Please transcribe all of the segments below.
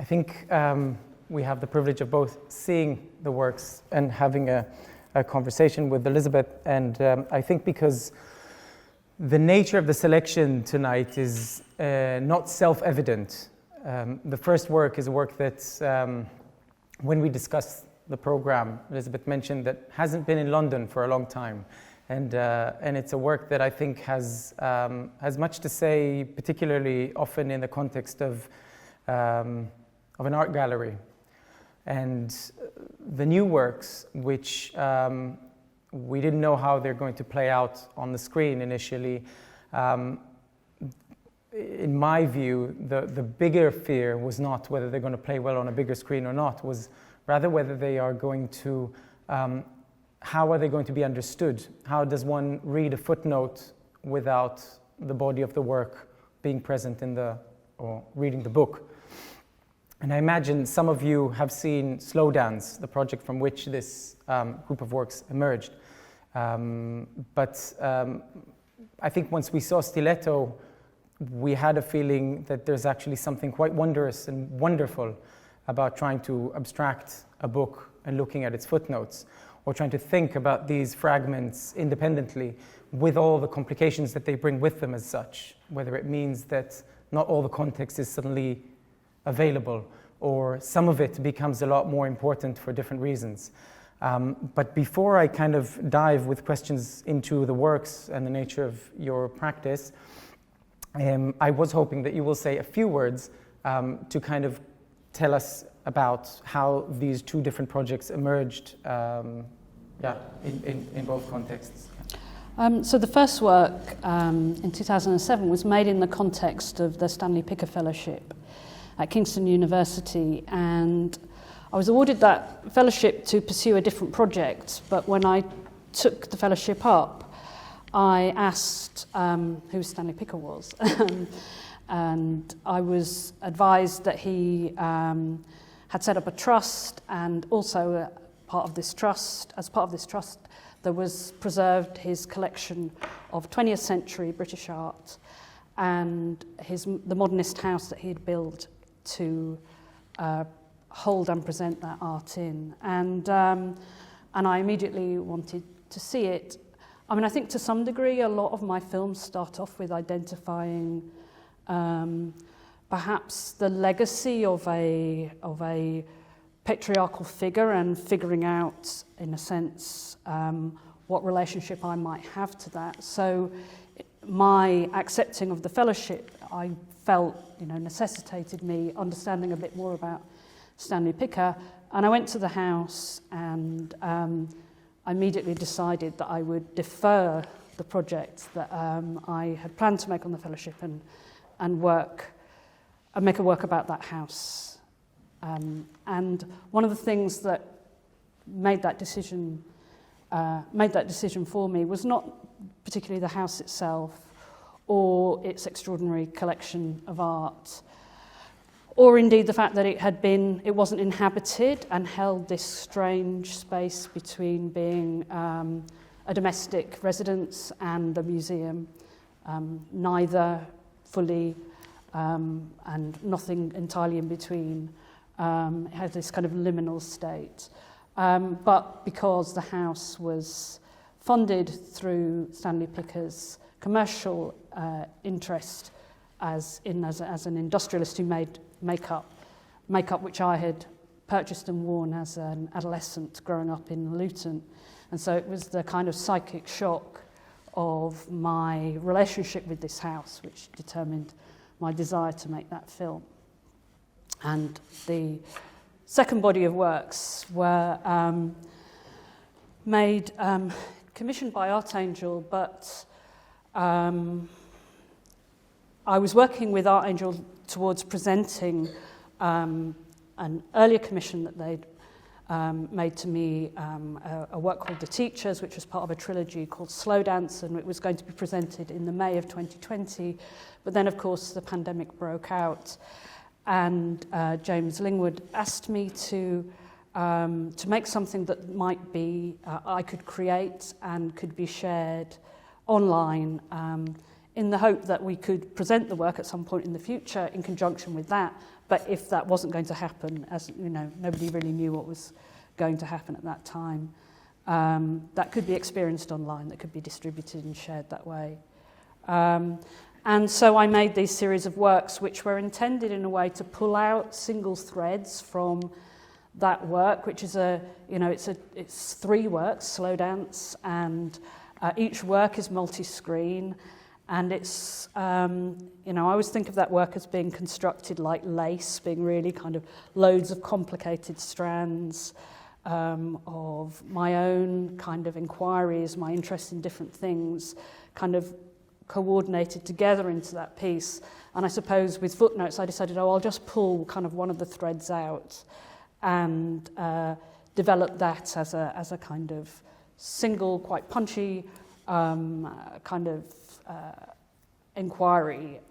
I think we have the privilege of both seeing the works and having a conversation with Elizabeth. And I think because the nature of the selection tonight is not self-evident. The first work is a work that, when we discussed the program, Elizabeth mentioned that hasn't been in London for a long time. And it's a work that I think has much to say, particularly often in the context of an art gallery. And the new works, which we didn't know how they're going to play out on the screen initially, in my view, the bigger fear was not whether they're going to play well on a bigger screen or not, was rather whether they are going to, how are they going to be understood? How does one read a footnote without the body of the work being present or reading the book? And I imagine some of you have seen Slow Dance, the project from which this group of works emerged. But I think once we saw Stiletto, we had a feeling that there's actually something quite wondrous and wonderful about trying to abstract a book and looking at its footnotes, or trying to think about these fragments independently with all the complications that they bring with them as such, whether it means that not all the context is suddenly available, or some of it becomes a lot more important for different reasons. But before I kind of dive with questions into the works and the nature of your practice, I was hoping that you will say a few words to kind of tell us about how these two different projects emerged in both contexts. So the first work in 2007 was made in the context of the Stanley Picker Fellowship at Kingston University, and I was awarded that fellowship to pursue a different project, but when I took the fellowship up, I asked who Stanley Picker was, and I was advised that he had set up a trust, and also as part of this trust, there was preserved his collection of 20th century British art and the modernist house that he had built to hold and present that art in. And I immediately wanted to see it. I mean, I think to some degree a lot of my films start off with identifying perhaps the legacy of a patriarchal figure and figuring out, in a sense, what relationship I might have to that. So my accepting of the fellowship, I felt, necessitated me understanding a bit more about Stanley Picker. And I went to the house and I immediately decided that I would defer the project that I had planned to make on the fellowship and make a work about that house. And one of the things that made that decision for me was not particularly the house itself or its extraordinary collection of art, or indeed the fact that it wasn't inhabited and held this strange space between being a domestic residence and a museum, neither fully and nothing entirely in between. It had this kind of liminal state. But because the house was funded through Stanley Picker's commercial interest as an industrialist who made makeup which I had purchased and worn as an adolescent growing up in Luton. And so it was the kind of psychic shock of my relationship with this house which determined my desire to make that film. And the second body of works were commissioned by Art Angel, but I was working with Art Angel towards presenting an earlier commission that they'd made to me, a work called The Teachers, which was part of a trilogy called Slow Dance, and it was going to be presented in the May of 2020. But then, of course, the pandemic broke out, and James Lingwood asked me to make something that might be I could create and could be shared online in the hope that we could present the work at some point in the future in conjunction with that. But if that wasn't going to happen, as you know, nobody really knew what was going to happen at that time. That could be experienced online, that could be distributed and shared that way. And so I made these series of works which were intended in a way to pull out single threads from that work, which is it's 3 works, slow dance, and each work is multi-screen, and it's, I always think of that work as being constructed like lace, being really kind of loads of complicated strands of my own kind of inquiries, my interest in different things, kind of coordinated together into that piece. And I suppose with Footnotes I decided, I'll just pull kind of one of the threads out and develop that as a kind of single, quite punchy kind of inquiry.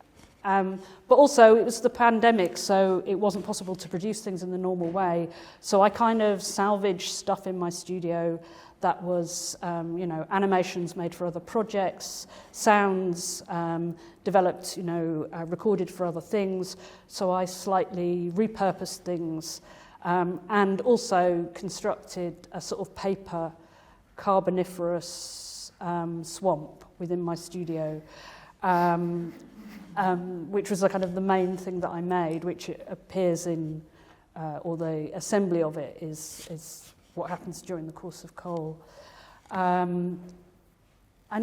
But also it was the pandemic, so it wasn't possible to produce things in the normal way. So I kind of salvaged stuff in my studio that was, animations made for other projects, sounds developed, recorded for other things. So I slightly repurposed things and also constructed a sort of paper carboniferous swamp within my studio, which was a kind of the main thing that I made, which appears in, or the assembly of it is what happens during the course of Cole. And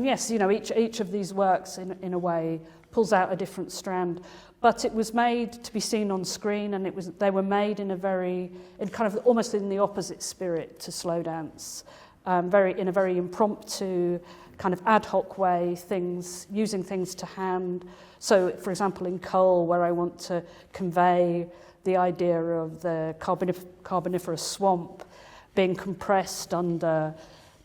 yes, each of these works in a way pulls out a different strand, but it was made to be seen on screen, and they were made in kind of almost in the opposite spirit to slow dance, in a very impromptu kind of ad hoc way, using things to hand. So, for example, in Cole, where I want to convey the idea of the carboniferous swamp being compressed under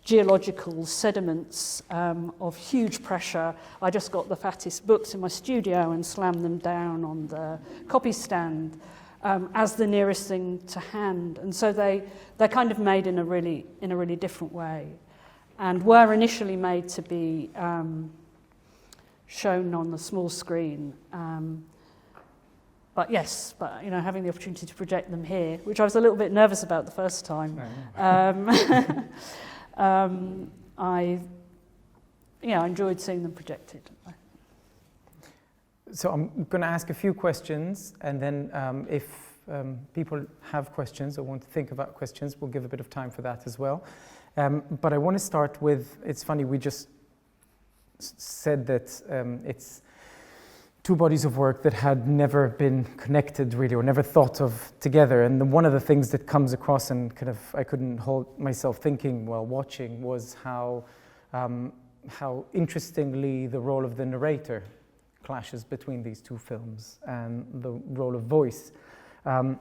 geological sediments of huge pressure, I just got the fattest books in my studio and slammed them down on the copy stand as the nearest thing to hand. And so they're kind of made in a really different way, and were initially made to be shown on the small screen. But having the opportunity to project them here, which I was a little bit nervous about the first time, I enjoyed seeing them projected. So I'm going to ask a few questions, and then if people have questions or want to think about questions, we'll give a bit of time for that as well. But I want to start with, it's funny, we just said that it's 2 bodies of work that had never been connected really, or never thought of together. And one of the things that comes across, and kind of I couldn't hold myself thinking while watching, was how interestingly the role of the narrator clashes between these 2 films, and the role of voice. And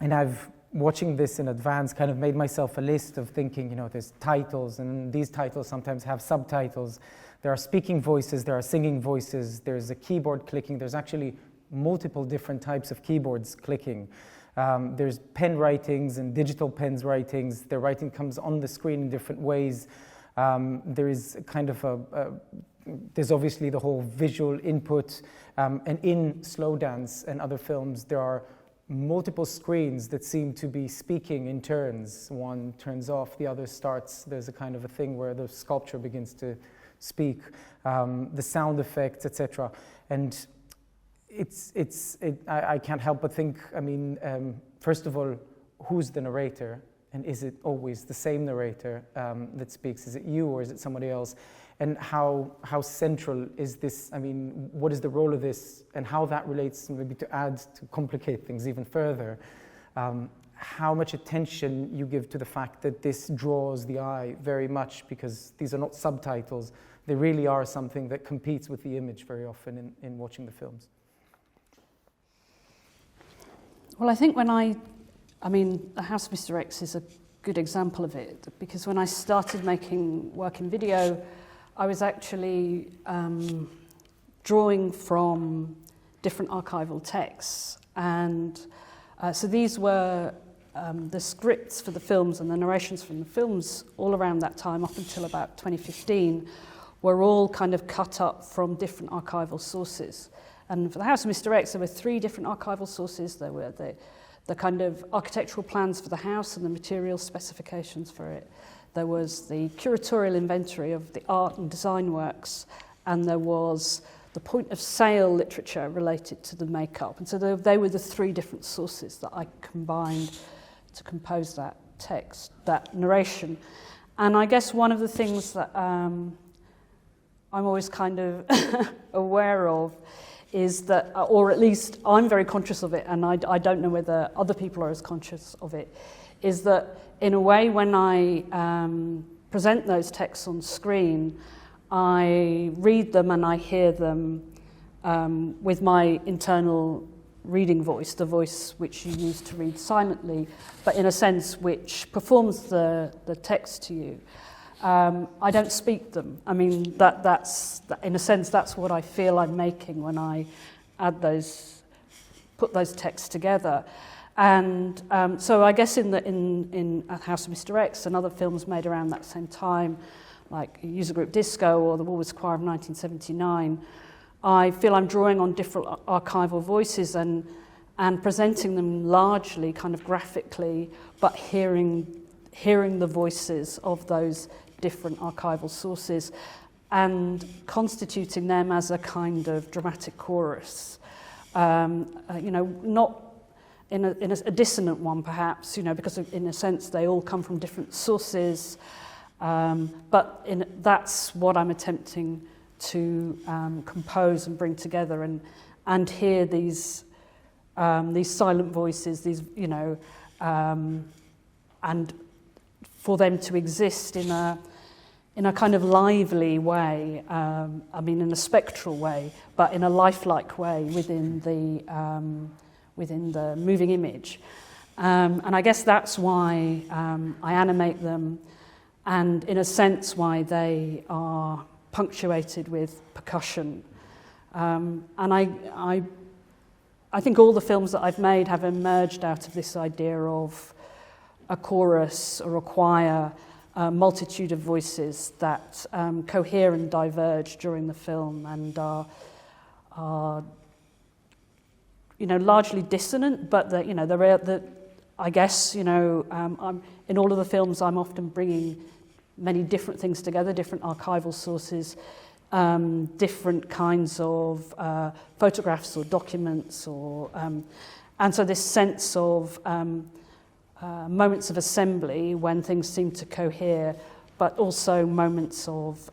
I've, watching this in advance, kind of made myself a list of thinking, there's titles, and these titles sometimes have subtitles. There are speaking voices, there are singing voices, there's a keyboard clicking, there's actually multiple different types of keyboards clicking. There's pen writings and digital pens writings. The writing comes on the screen in different ways. There is kind of there's obviously the whole visual input. And in slow dance and other films, there are multiple screens that seem to be speaking in turns. One turns off, the other starts. There's a kind of a thing where the sculpture begins to speak, the sound effects, etc. And I can't help but think, first of all, who's the narrator? And is it always the same narrator that speaks? Is it you, or is it somebody else? And how central is this? What is the role of this, and how that relates maybe to complicate things even further? How much attention you give to the fact that this draws the eye very much, because these are not subtitles. They really are something that competes with the image very often in watching the films. Well, I think The House of Mr. X is a good example of it, because when I started making work in video, I was actually drawing from different archival texts. And so these were the scripts for the films and the narrations from the films all around that time, up until about 2015, were all kind of cut up from different archival sources. And for the House of Mr. X, there were 3 different archival sources. There were the kind of architectural plans for the house and the material specifications for it. There was the curatorial inventory of the art and design works, and there was the point of sale literature related to the makeup. And so they were the 3 different sources that I combined to compose that text, that narration. And I guess one of the things that I'm always kind of aware of is that, or at least I'm very conscious of it, and I don't know whether other people are as conscious of it, is that in a way when I present those texts on screen, I read them and I hear them with my internal reading voice, the voice which you use to read silently, but in a sense which performs the text to you. I don't speak them. I mean, that's in a sense that's what I feel I'm making when I put those texts together. And so I guess in House of Mr. X and other films made around that same time, like User Group Disco or The Woolworths Choir of 1979, I feel I'm drawing on different archival voices and presenting them largely kind of graphically, but hearing the voices of those different archival sources and constituting them as a kind of dramatic chorus. Not in a dissonant one perhaps, because in a sense they all come from different sources, but that's what I'm attempting to compose and bring together and hear these silent voices, and for them to exist in a kind of lively way, in a spectral way, but in a lifelike way within the moving image. And I guess that's why I animate them, and in a sense why they are punctuated with percussion. And I think all the films that I've made have emerged out of this idea of a chorus or a choir, a multitude of voices that cohere and diverge during the film and are largely dissonant, but I guess in all of the films I'm often bringing many different things together, different archival sources, different kinds of photographs or documents, and so this sense of moments of assembly when things seem to cohere, but also moments of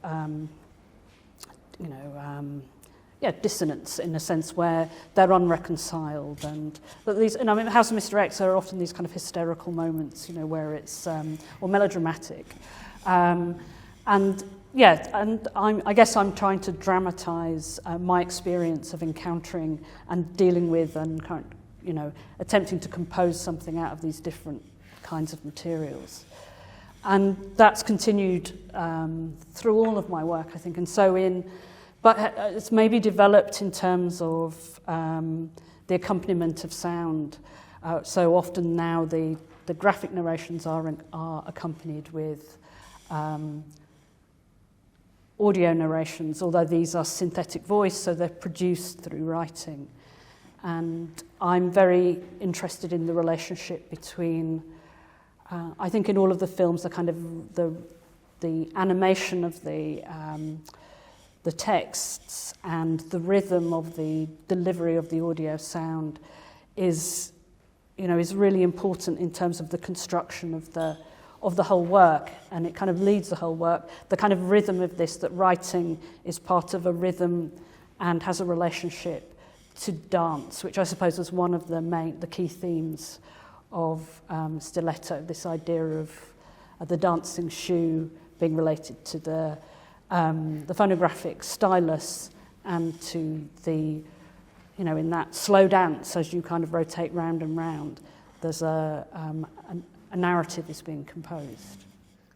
dissonance in a sense where they're unreconciled, and that these. And I mean, House of Mr. X are often these kind of hysterical moments, where it's or melodramatic, and I guess I'm trying to dramatise my experience of encountering and dealing with and attempting to compose something out of these different kinds of materials. And that's continued through all of my work, I think. And so but it's maybe developed in terms of the accompaniment of sound. So often now the graphic narrations are accompanied with audio narrations, although these are synthetic voice, so they're produced through writing. And I'm very interested in the relationship between, I think in all of the films, the kind of the animation of the texts and the rhythm of the delivery of the audio sound is really important in terms of the construction of the whole work, and it kind of leads the whole work. The kind of rhythm of this, that writing is part of a rhythm and has a relationship to dance, which I suppose is one of the key themes of Stiletto, this idea of the dancing shoe being related to the phonographic stylus and to the, in that slow dance as you kind of rotate round and round, there's a narrative is being composed.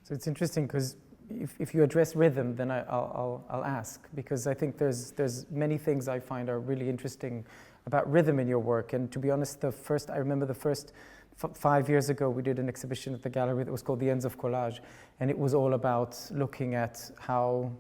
So it's interesting because if you address rhythm, then I'll ask, because I think there's many things I find are really interesting about rhythm in your work. And to be honest, I remember the first 5 years ago, we did an exhibition at the gallery that was called The Ends of Collage, and it was all about looking at how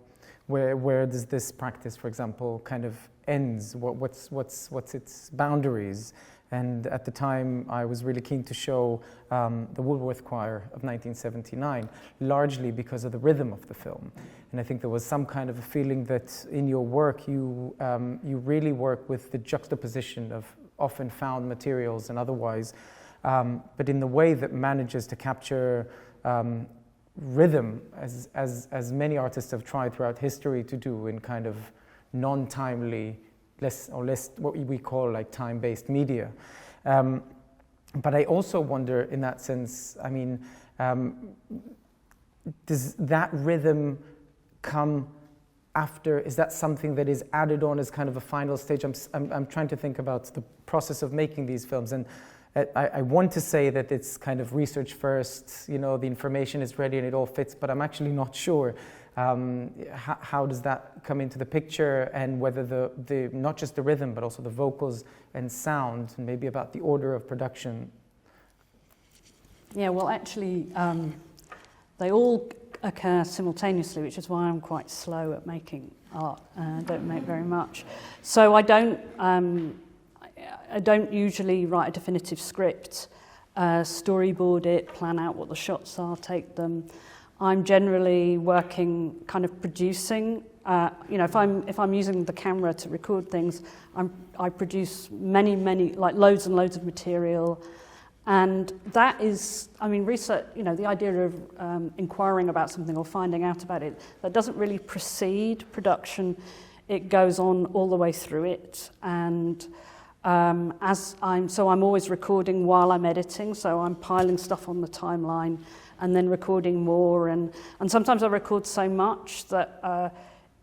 Where does this practice, for example, kind of ends? What's its boundaries? And at the time, I was really keen to show the Woolworth Choir of 1979, largely because of the rhythm of the film. And I think there was some kind of a feeling that in your work, you really work with the juxtaposition of often found materials and otherwise, but in the way that manages to capture rhythm, as many artists have tried throughout history to do in kind of non-timely, less what we call like time-based media. But I also wonder in that sense, I mean, does that rhythm come after? Is that something that is added on as kind of a final stage? I'm trying to think about the process of making these films, and I want to say that it's kind of research first, you know, the information is ready and it all fits, but I'm actually not sure. How does that come into the picture, and whether the not just the rhythm but also the vocals and sound, and maybe about the order of production? Yeah, well, actually, they all occur simultaneously, which is why I'm quite slow at making art. I don't make very much, so I don't usually write a definitive script, storyboard it, plan out what the shots are, take them. I'm generally working, kind of producing. You know, if I'm using the camera to record things, I produce many, like loads and loads of material, and that is, I mean, research. You know, the idea of inquiring about something or finding out about it, that doesn't really precede production. It goes on all the way through it, and I'm always recording while I'm editing, so I'm piling stuff on the timeline and then recording more, and sometimes I record so much that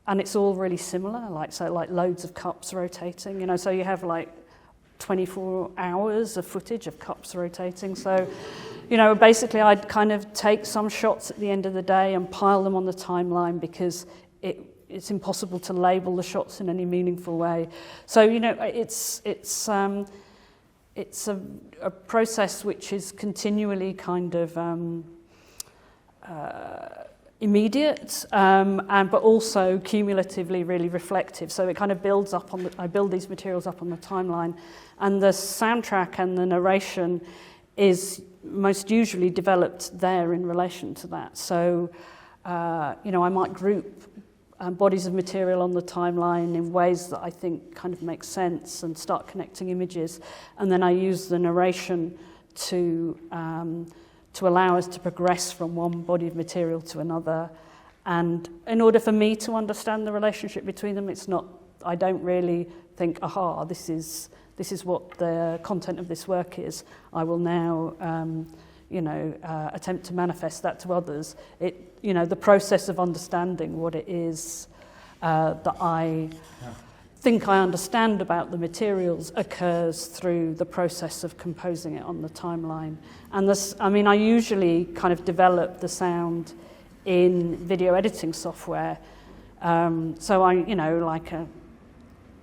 and it's all really similar, like loads of cups rotating, you know, so you have like 24 hours of footage of cups rotating. So, you know, basically I'd kind of take some shots at the end of the day and pile them on the timeline, because it's impossible to label the shots in any meaningful way. So, you know, it's a process which is continually kind of immediate, but also cumulatively really reflective. So it kind of builds up on I build these materials up on the timeline, and the soundtrack and the narration is most usually developed there in relation to that. So, you know, I might group bodies of material on the timeline in ways that I think kind of make sense and start connecting images, and then I use the narration to allow us to progress from one body of material to another. And in order for me to understand the relationship between them, I don't really think, aha, this is what the content of this work is. I will now, attempt to manifest that to others. You know, the process of understanding what it is that I think I understand about the materials occurs through the process of composing it on the timeline. And I usually kind of develop the sound in video editing software.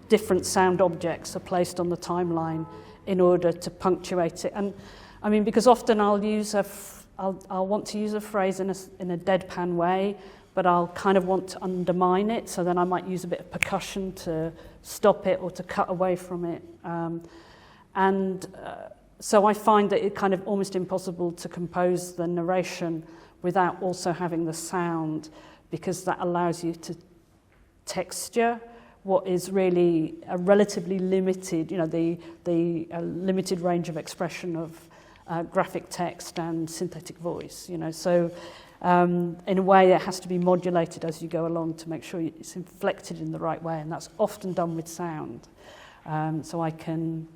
Different sound objects are placed on the timeline in order to punctuate it. And I mean, because often I'll want to use a phrase in a deadpan way, but I'll kind of want to undermine it, so then I might use a bit of percussion to stop it or to cut away from it. So I find that it's kind of almost impossible to compose the narration without also having the sound, because that allows you to texture what is really a relatively limited, you know, the limited range of expression of graphic text and synthetic voice, you know. So in a way it has to be modulated as you go along to make sure it's inflected in the right way, and that's often done with sound. So I can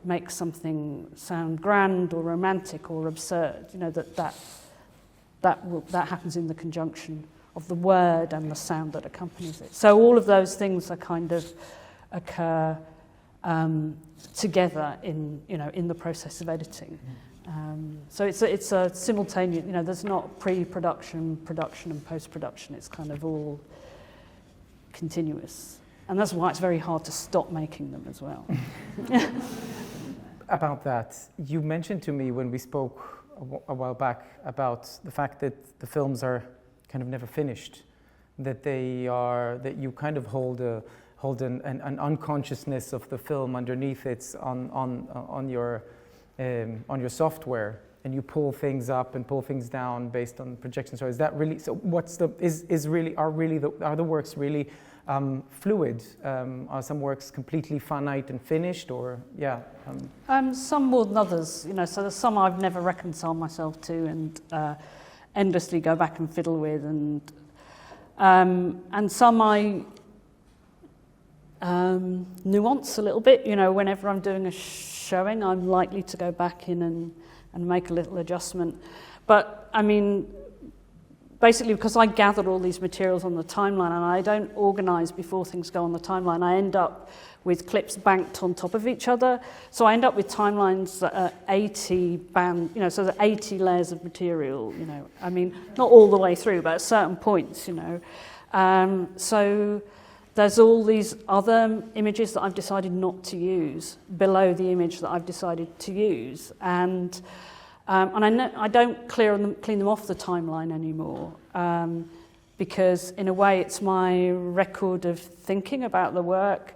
make something sound grand or romantic or absurd, you know, that happens in the conjunction of the word and the sound that accompanies it. So all of those things are kind of occur together in the process of editing. So it's a simultaneous, you know, there's not pre-production, production and post-production. It's kind of all continuous. And that's why it's very hard to stop making them as well. About that, you mentioned to me when we spoke a while back about the fact that the films are kind of never finished. that you kind of hold an unconsciousness of the film underneath it on your software, and you pull things up and pull things down based on projection. So is that really, so what's the, are the works really fluid? Are some works completely finite and finished, or, yeah? Some more than others, so there's some I've never reconciled myself to and endlessly go back and fiddle with, and some I nuance a little bit. Whenever I'm doing a showing, I'm likely to go back in and make a little adjustment. But I mean, basically, because I gather all these materials on the timeline and I don't organise before things go on the timeline, I end up with clips banked on top of each other. So I end up with timelines that are 80 so there are 80 layers of material, I mean, not all the way through, but at certain points, So there's all these other images that I've decided not to use below the image that I've decided to use. And I don't clean them off the timeline anymore, because in a way it's my record of thinking about the work.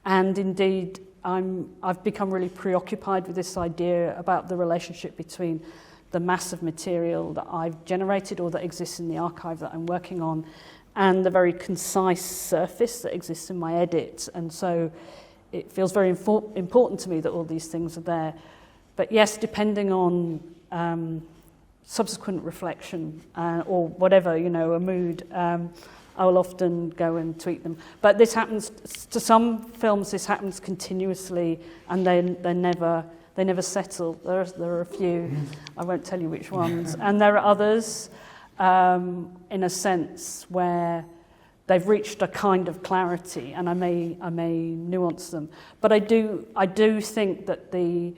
And indeed, I've become really preoccupied with this idea about the relationship between the mass of material that I've generated or that exists in the archive that I'm working on and the very concise surface that exists in my edit. And so it feels very important to me that all these things are there. But yes, depending on subsequent reflection or whatever, a mood, I will often go and tweak them. But this happens to some films. This happens continuously, and they never settle. There are a few. I won't tell you which ones. And there are others, in a sense, where they've reached a kind of clarity, and I may nuance them. But I do think that the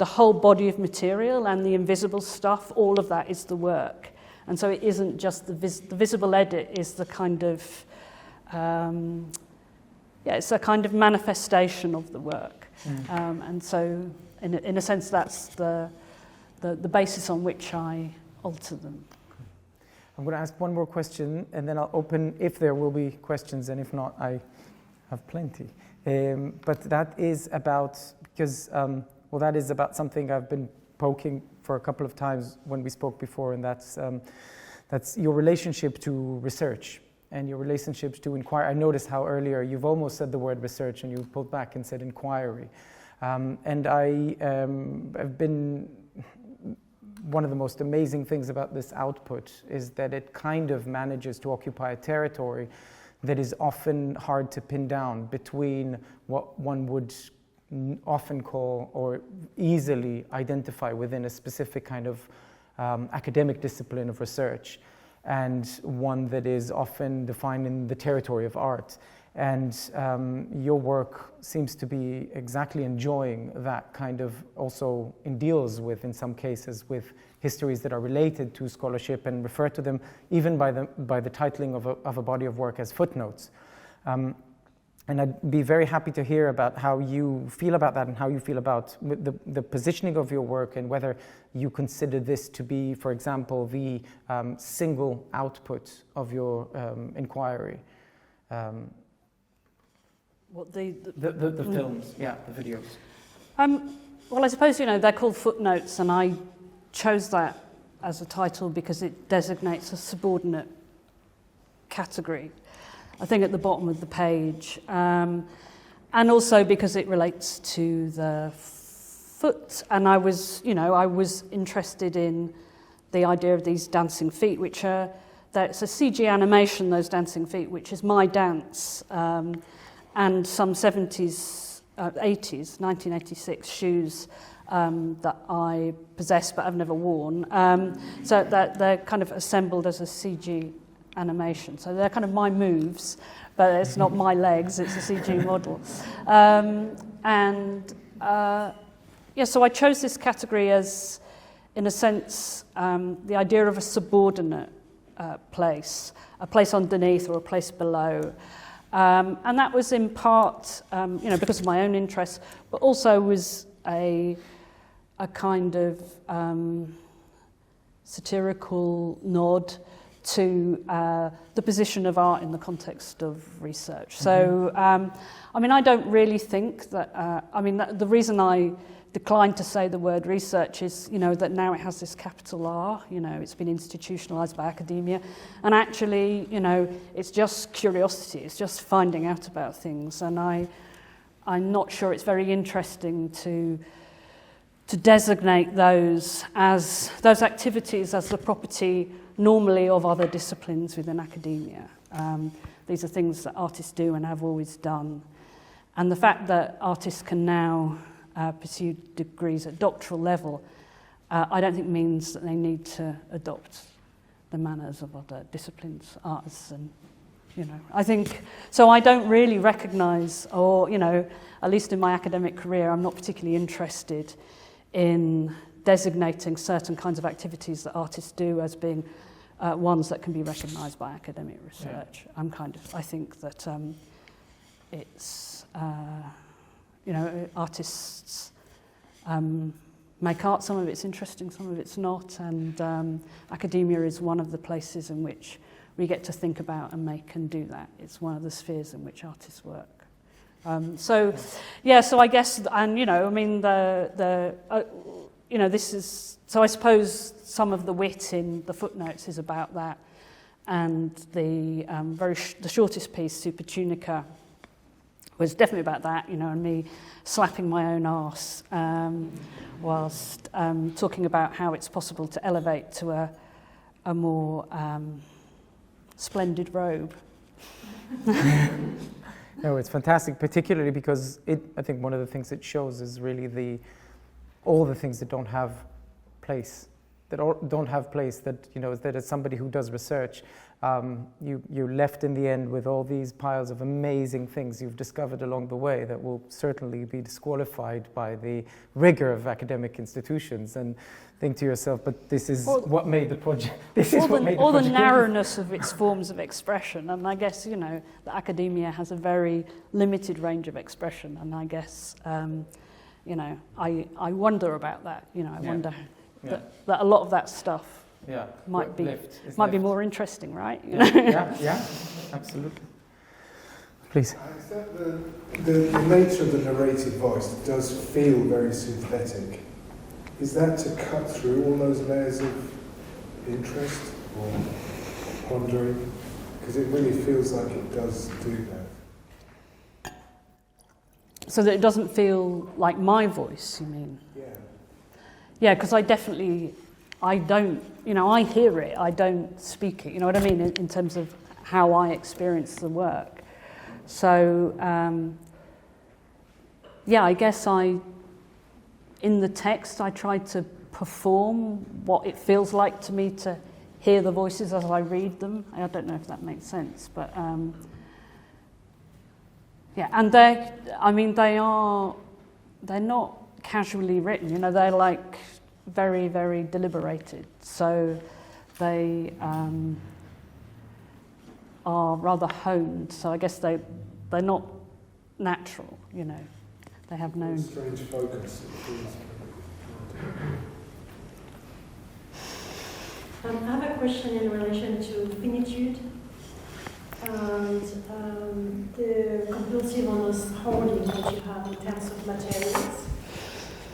whole body of material and the invisible stuff, all of that is the work. And so it isn't just the visible edit is the kind of, it's a kind of manifestation of the work. And so in a sense that's the basis on which I alter them. I'm going to ask one more question, and then I'll open if there will be questions, and if not, I have plenty. But that is about, that is about something I've been poking for a couple of times when we spoke before, and that's your relationship to research and your relationships to inquiry. I noticed how earlier you've almost said the word research and you pulled back and said inquiry. And I have been, one of the most amazing things about this output is that it kind of manages to occupy a territory that is often hard to pin down between what one would often call or easily identify within a specific kind of academic discipline of research, and one that is often defined in the territory of art. And your work seems to be exactly enjoying that kind of, also deals with, in some cases, with histories that are related to scholarship and refer to them even by the titling of a body of work as footnotes. And I'd be very happy to hear about how you feel about that and how you feel about the positioning of your work, and whether you consider this to be, for example, the single output of your inquiry. What the films, yeah, the videos. Well, I suppose, they're called footnotes, and I chose that as a title because it designates a subordinate category, I think, at the bottom of the page, and also because it relates to the foot. And I was interested in the idea of these dancing feet, which are, it's a CG animation, those dancing feet, which is my dance, and some 80s, 1986 shoes that I possess but have never worn. So that they're kind of assembled as a CG animation. So they're kind of my moves, but it's not my legs, it's a CG model. So I chose this category as, in a sense, the idea of a subordinate place, a place underneath or a place below. And that was in part, because of my own interests, but also was a kind of satirical nod to the position of art in the context of research. So, I mean, I don't really think that, the reason I declined to say the word research is, that now it has this capital R, it's been institutionalized by academia, and actually, it's just curiosity, it's just finding out about things, and I'm not sure it's very interesting to designate those activities as the property normally of other disciplines within academia. These are things that artists do and have always done. And the fact that artists can now pursue degrees at doctoral level, I don't think means that they need to adopt the manners of other disciplines, arts, and, I think, so I don't really recognise, or, at least in my academic career, I'm not particularly interested in designating certain kinds of activities that artists do as being ones that can be recognised by academic research. Yeah. I think that it's, artists make art, some of it's interesting, some of it's not, and academia is one of the places in which we get to think about and make and do that. It's one of the spheres in which artists work. So I guess, and this is, so I suppose some of the wit in the footnotes is about that, and the the shortest piece, Super Tunica, was definitely about that, and me slapping my own arse whilst talking about how it's possible to elevate to a more splendid robe. No, it's fantastic, particularly because I think one of the things it shows is really all the things that don't have place, that as somebody who does research, you're left in the end with all these piles of amazing things you've discovered along the way that will certainly be disqualified by the rigor of academic institutions, and think to yourself, but this is what made the project. All the narrowness of its forms of expression, and I guess that academia has a very limited range of expression, and I guess I wonder about that. I wonder that a lot of that stuff might be more interesting, right? Yeah, absolutely. Please. Except the nature of the narrated voice does feel very synthetic. Is that to cut through all those layers of interest or pondering? Because it really feels like it does do that. So that it doesn't feel like my voice, you mean? Yeah. Yeah, because I don't, I hear it, I don't speak it, you know what I mean, in terms of how I experience the work. So, I guess in the text, I try to perform what it feels like to me to hear the voices as I read them. I don't know if that makes sense, but and they're not casually written, they're like very, very deliberated. So they are rather honed. So I guess they're not natural, They have no strange focus. I have a question in relation to finitude and the compulsive almost hoarding that you have in terms of materials.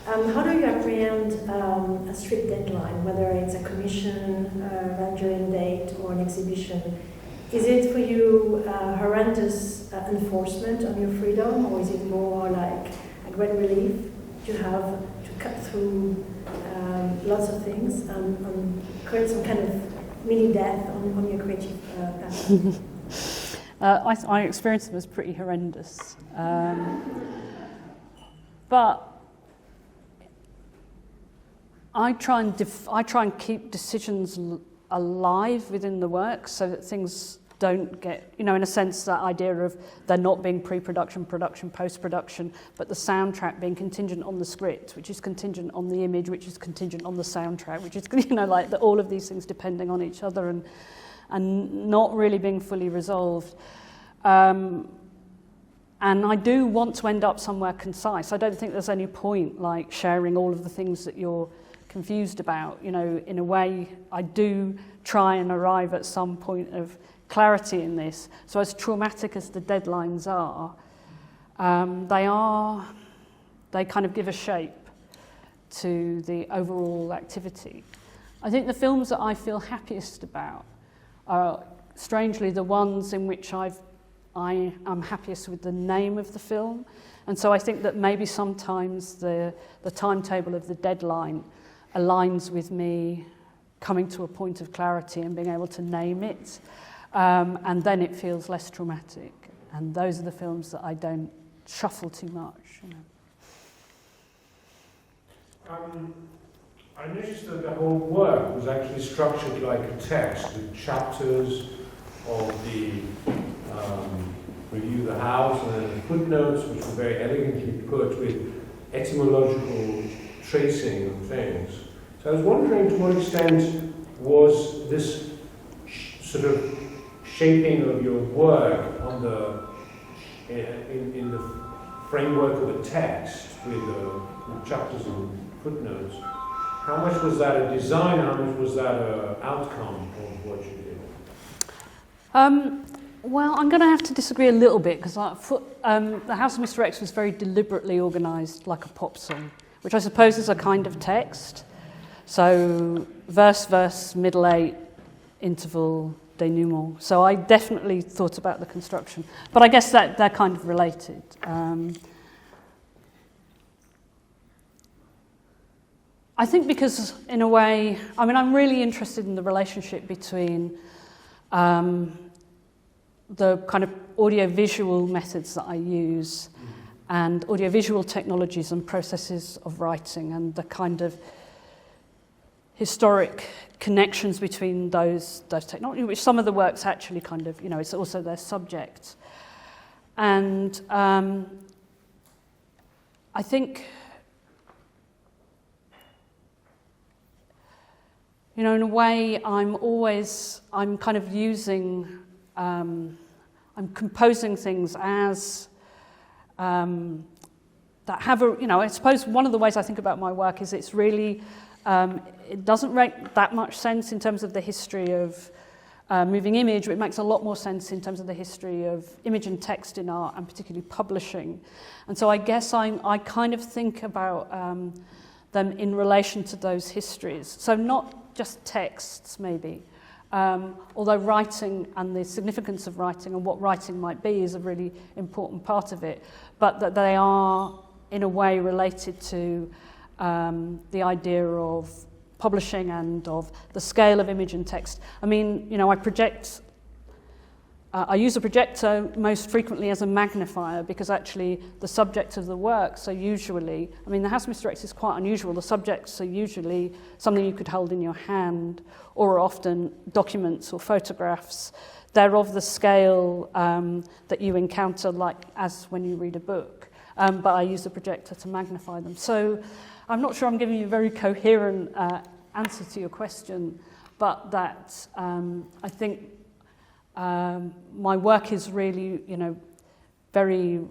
How do you apprehend a strict deadline, whether it's a commission, a rendering date, or an exhibition? Is it for you horrendous enforcement on your freedom, or is it more like a great relief to have to cut through lots of things and create some kind of mini death on your creative path? I experienced them as pretty horrendous. But I try and keep decisions alive within the work so that things don't get, in a sense, that idea of there not being pre-production, production, post-production, but the soundtrack being contingent on the script, which is contingent on the image, which is contingent on the soundtrack, which is, all of these things depending on each other and not really being fully resolved. And I do want to end up somewhere concise. I don't think there's any point sharing all of the things that you're confused about. You know, in a way, I do try and arrive at some point of clarity in this. So as traumatic as the deadlines are, they kind of give a shape to the overall activity. I think the films that I feel happiest about are strangely the ones in which I am happiest with the name of the film. And so I think that maybe sometimes the timetable of the deadline aligns with me coming to a point of clarity and being able to name it. And then it feels less traumatic. And those are the films that I don't shuffle too much. You know. I noticed that the whole work was actually structured like a text, with chapters of the review of the house, and then the footnotes, which were very elegantly put with etymological tracing of things. So I was wondering, to what extent was this sort of shaping of your work on in the framework of a text with chapters and footnotes? How much was that a design? How much was that an outcome of what you did? Well, I'm going to have to disagree a little bit, because the House of Mr. X was very deliberately organised like a pop song, which I suppose is a kind of text. So verse, middle eight, interval, denouement. So I definitely thought about the construction. But I guess that they're kind of related. I think because, in a way, I mean, I'm really interested in the relationship between the kind of audiovisual methods that I use and audiovisual technologies and processes of writing, and the kind of historic connections between those technologies, which some of the works actually kind of, you know, it's also their subject. And I think, you know, in a way, I'm kind of using, I'm composing things as that have a, you know, I suppose one of the ways I think about my work is it's really, it doesn't make that much sense in terms of the history of moving image, but it makes a lot more sense in terms of the history of image and text in art, and particularly publishing. And so I guess I kind of think about them in relation to those histories. So not just texts, maybe, although writing and the significance of writing and what writing might be is a really important part of it, but that they are, in a way, related to the idea of publishing and of the scale of image and text. I mean, you know, I use a projector most frequently as a magnifier, because actually the subject of the works are usually, I mean, the House of Mr. X is quite unusual. The subjects are usually something you could hold in your hand, or often documents or photographs. They're of the scale that you encounter, like as when you read a book. But I use the projector to magnify them. So I'm not sure I'm giving you a very coherent answer to your question, but that I think my work is really, you know, very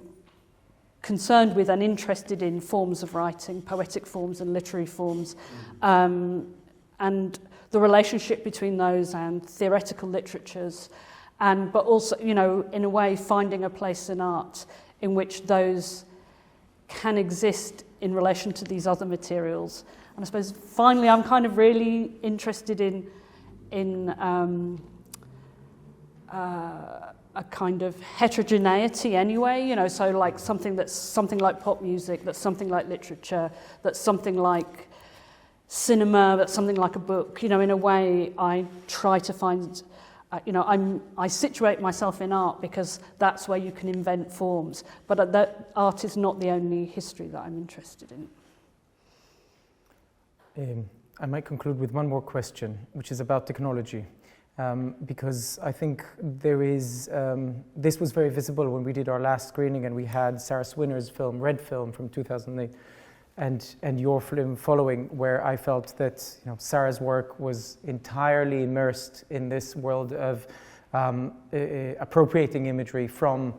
concerned with and interested in forms of writing, poetic forms and literary forms, and the relationship between those and theoretical literatures, but also, you know, in a way, finding a place in art in which those can exist in relation to these other materials. And I suppose finally, I'm kind of really interested in a kind of heterogeneity anyway, you know, so like something that's something like pop music, that's something like literature, that's something like cinema, that's something like a book. You know, in a way, I try to find, you know, I situate myself in art because that's where you can invent forms, but that art is not the only history that I'm interested in. I might conclude with one more question, which is about technology. Because I think there is, this was very visible when we did our last screening and we had Sarah Swinner's film, Red Film from 2008, and your film following, where I felt that, you know, Sarah's work was entirely immersed in this world of appropriating imagery from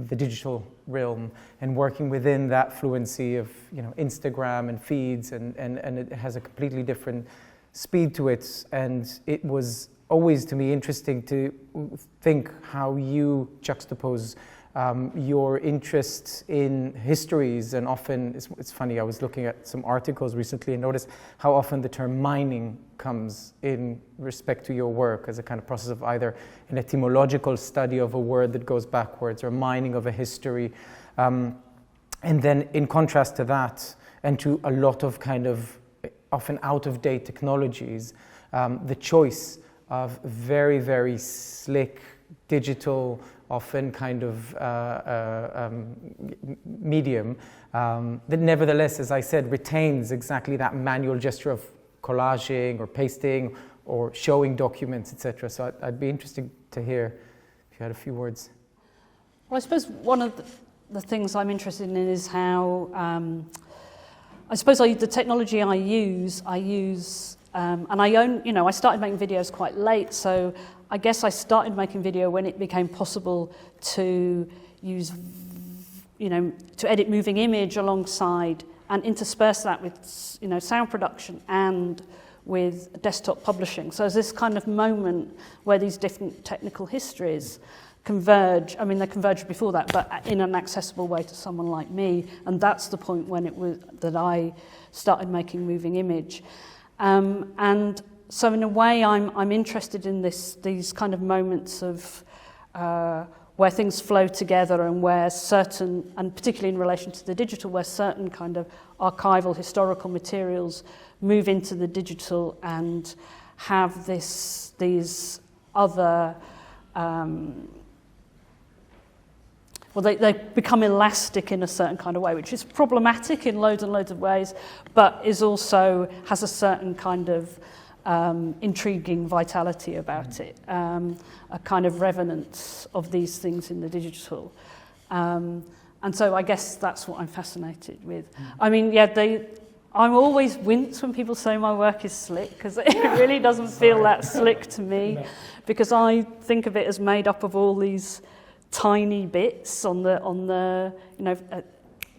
the digital realm and working within that fluency of, you know, Instagram and feeds, and it has a completely different speed to it. And it was always to me interesting to think how you juxtapose your interest in histories. And often, it's funny, I was looking at some articles recently and noticed how often the term mining comes in respect to your work as a kind of process of either an etymological study of a word that goes backwards or mining of a history. And then in contrast to that, and to a lot of kind of often out-of-date technologies, the choice of very, very slick, digital, often kind of medium that nevertheless, as I said, retains exactly that manual gesture of collaging or pasting or showing documents, etc. So I'd be interested to hear if you had a few words. Well, I suppose one of the things I'm interested in is how, I suppose the technology I use, and I started making videos quite late, so I guess I started making video when it became possible to use, to edit moving image alongside and intersperse that with, sound production and with desktop publishing. So there's this kind of moment where these different technical histories converge. I mean, they converged before that, but in an accessible way to someone like me. And that's the point when it was that I started making moving image. And so in a way, I'm interested in these kind of moments of where things flow together and where certain, and particularly in relation to the digital, where certain kind of archival historical materials move into the digital and have these other, they become elastic in a certain kind of way, which is problematic in loads and loads of ways, but is also has a certain kind of intriguing vitality about it, a kind of revenance of these things in the digital. And so I guess that's what I'm fascinated with. I mean, I'm always wince when people say my work is slick, because it really doesn't feel that slick to me, because I think of it as made up of all these tiny bits on the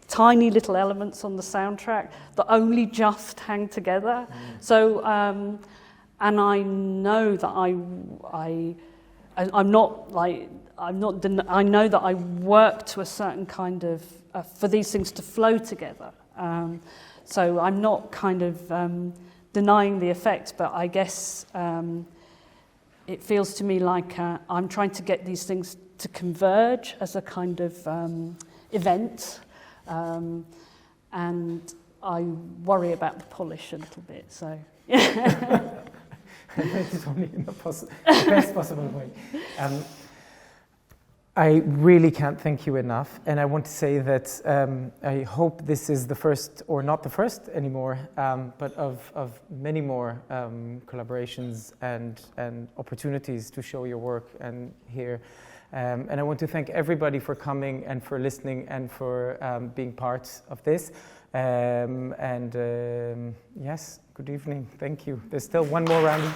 tiny little elements on the soundtrack that only just hang together. So, and I know that I know that I work to a certain kind of for these things to flow together. So I'm not kind of denying the effect, but I guess it feels to me like I'm trying to get these things to converge as a kind of event, and I worry about the polish a little bit. So, it's only in the best possible way. I really can't thank you enough, and I want to say that I hope this is the first, or not the first anymore, but of many more collaborations and opportunities to show your work and hear. And I want to thank everybody for coming and for listening and for being part of this. Yes, good evening. Thank you. There's still one more round.